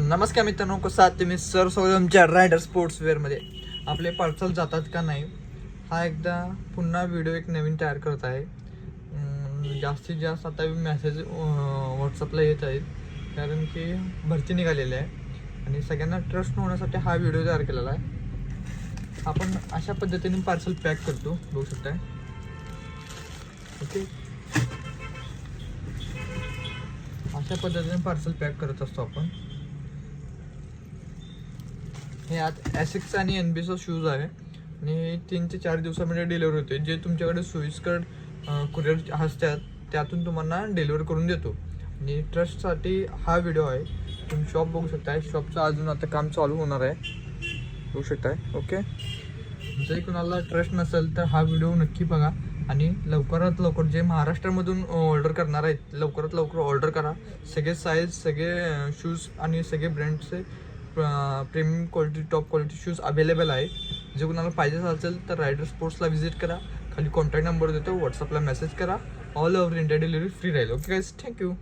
नमस्कार मित्रांनो, कसं आहात तुम्ही? सर आमच्या रायडर स्पोर्ट्सवेअरमध्ये आपले पार्सल जातात का नाही हा एकदा पुन्हा व्हिडिओ एक नवीन तयार करत आहे. जास्तीत जास्त आता मेसेज व्हॉट्सअपला येत आहेत कारण की भरती निघालेली आहे आणि सगळ्यांना ट्रस्ट होण्यासाठी हा व्हिडिओ तयार केलेला आहे. आपण अशा पद्धतीने पार्सल पॅक करतो, बघू शकताय. ओके, अशा पद्धतीने पार्सल पॅक करत असतो आपण. हे आत ॲसिक्स आणि एनबीचा शूज आहे आणि 3 ते 4 दिवसामध्ये डिलिव्हरी होते. जे तुमच्याकडे सोयीस्कर कुरिअर असतात त्यातून तुम्हाला डिलिव्हर करून देतो. आणि ट्रस्टसाठी हा व्हिडिओ आहे. तुम्ही शॉप बघू शकताय. शॉपचं अजून आता काम चालू होणार आहे, बघू शकताय. ओके, जर कुणाला ट्रस्ट नसेल तर हा व्हिडिओ नक्की बघा आणि लवकरात लवकर जे महाराष्ट्रामधून ऑर्डर करणार आहेत लवकरात लवकर ऑर्डर करा. सगळे साईज, सगळे शूज आणि सगळे ब्रँडचे premium quality, top quality shoes available आहे. जे कुणाला पाहिजे असेल तर रायडर स्पोर्ट्सला व्हिजिट करा. खाली कॉन्टॅक्ट नंबर देतो, व्हॉट्सअपला मेसेज करा. All over India delivery free राहील. Okay guys, thank you.